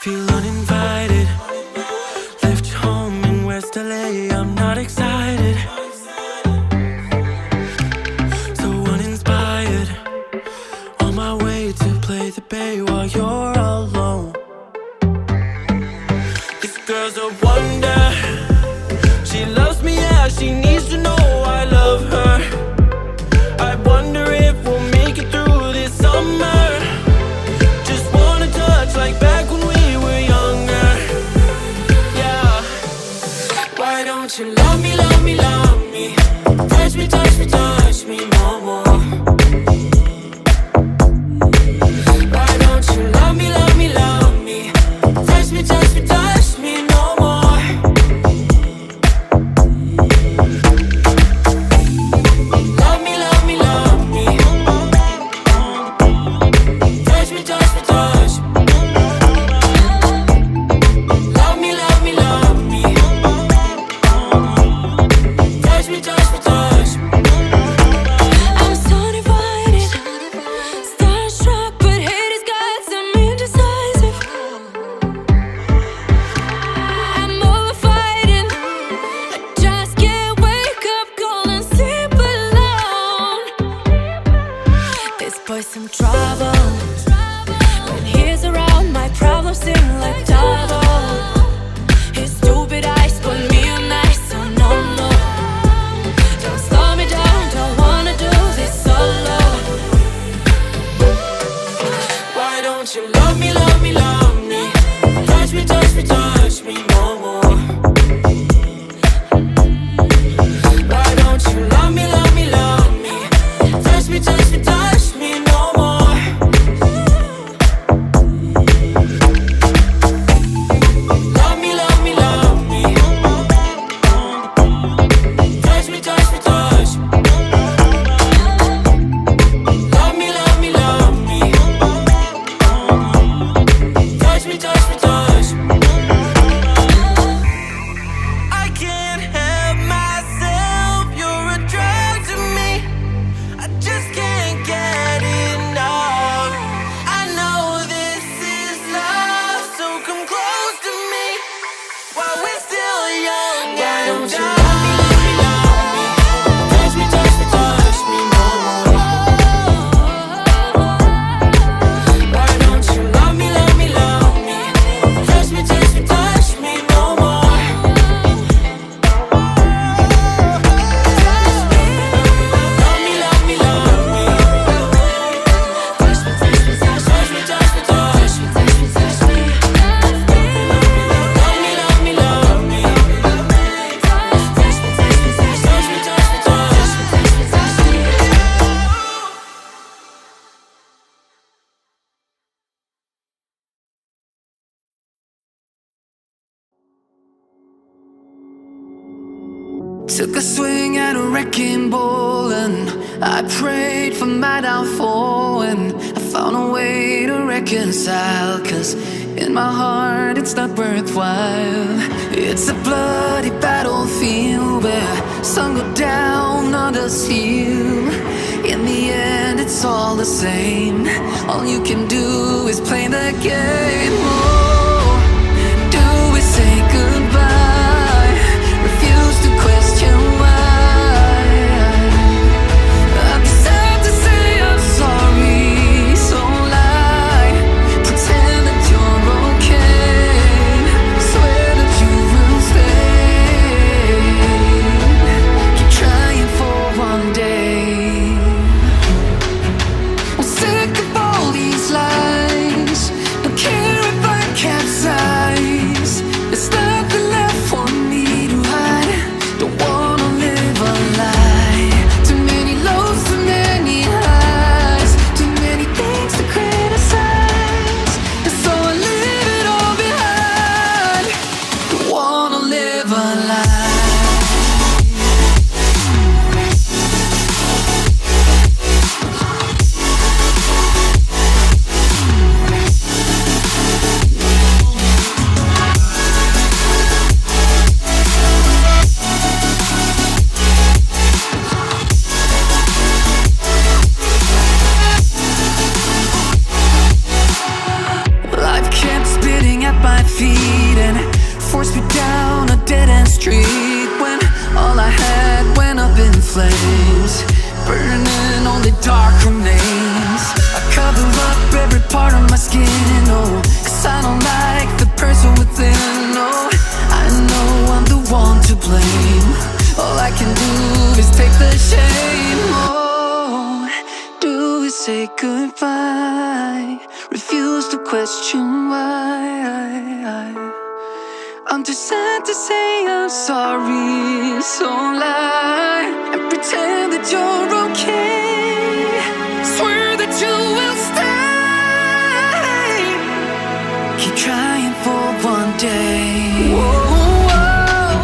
Feel uninvited. Left home in West LA, I'm not excited. So uninspired. On my way to play the bay while you're alone. This girl's a wonder. She loves me, yeah, she needs to know I love her. I wonder if we'll make it through this summer. Just wanna touch like back when we were younger. Yeah. Why don't you love me, love me, love me? Touch me, touch me, touch me no more. Why don't you love me, love me, love me? Touch me, touch me, touch me no more. Love me, love me, love me. Touch me, touch me, touch me. Love me, love me, love me. Touch me, touch me, touch me. I'm so divided, starstruck, but hate has got some indecisive. I'm over fighting, I just can't wake up cold and sleep alone. This boy's some trouble. When he's around, my problems seem like double. His stupid eyes put me on ice, so no, no. Don't slow me down, don't wanna do this solo. Why don't you love me, love me, love me? Touch me, touch me, touch me no more. Why don't you love me, love me, love me? Touch me, touch me, touch me no more. Love me, love me, love me. Touch me, touch me, touch me. Love me, love me, love me. Touch me, touch me, touch me. I can't help myself, you're a drug to me. I just can't get enough. I know this is love, so come close to me while we're still young. Why don't you love me, love me, love me? Touch me, touch me, touch me no more. Why don't you love me, love me, love me? Touch me, touch me, touch me no more. Love me, love me, love me. Touch me, touch me, touch me, touch me, touch me, touch me, touch me. Love me, love me, love me. Touch me, touch me, touch me, touch me, touch me, touch me, touch me. Took a swing at a wrecking ball and I prayed for my downfall, and I found a way to reconcile, 'cause in my heart it's not worthwhile. It's a bloody battlefield where some go down, others heal. In the end it's all the same. All you can do is play the game. Oh, do we say goodbye? Refuse to question why. I'm sad to say I'm sorry, so lie. Pretend that you're okay. Swear that you will stay. Keep trying for one day. I'm sick of all these lies. Don't care if I can flames, burning only dark remains. I cover up every part of my skin, oh, 'cause I don't like the person within, oh. I know I'm the one to blame. All I can do is take the shame, oh. Do we say goodbye? Refuse to question why. I'm too sad to say I'm sorry, so lie and pretend that you're okay. Swear that you will stay. Keep trying for one day. Whoa,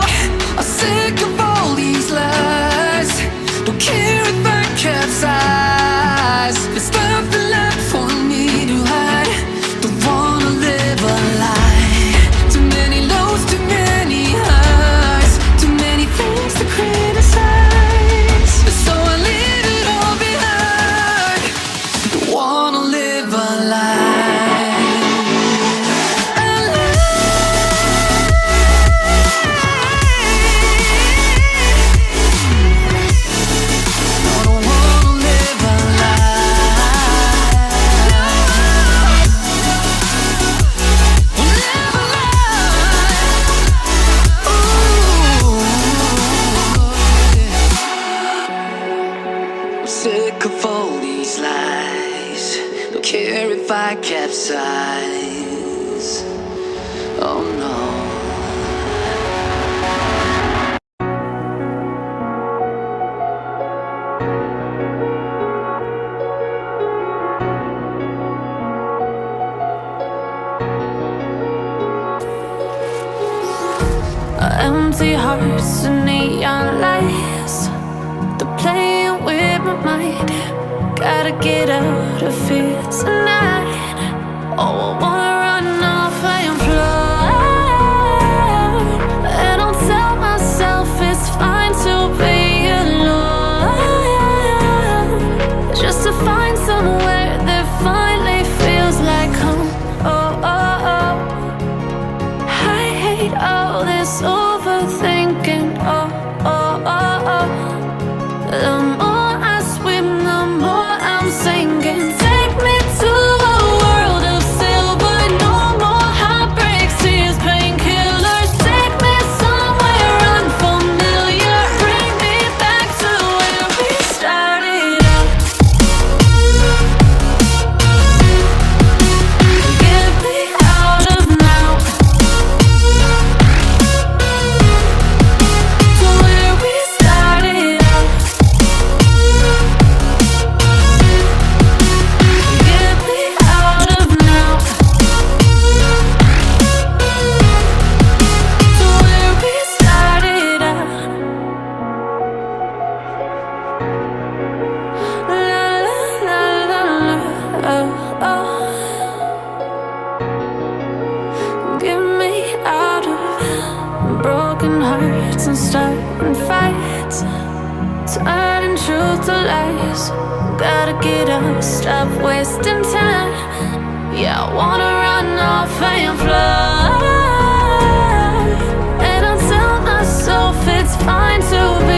I'm sick of all these lies. Don't care if I capsize. There's nothing left for me to hide. Don't wanna live a lie. Too many lows, too many highs, too many things to criticize. So I leave it all behind. Don't wanna live a lie. Sick of all these lies. Don't care if I capsize. Oh no. Empty hearts and neon lights, they're playing with my mind. Gotta get out of here tonight. Oh, I wanna run off and fly. And I'll tell myself it's fine to be alone, just to find somewhere that finally feels like home. Oh, oh, oh. I hate all this overthinking. Oh, oh, oh, oh. The more I swim, the more I'm sinking. Take me to a world of silver. No more heartbreaks, tears, painkillers. Take me somewhere unfamiliar. Bring me back to where we started out. Get me out of now. To where we started out. Get me out of now. To where we started out. La la la la la. Oh, oh. Get me out of broken hearts and starting fights, turning truth to lies. Gotta get up, stop wasting time. Yeah, I wanna run off and fly. And I'll tell myself it's fine to be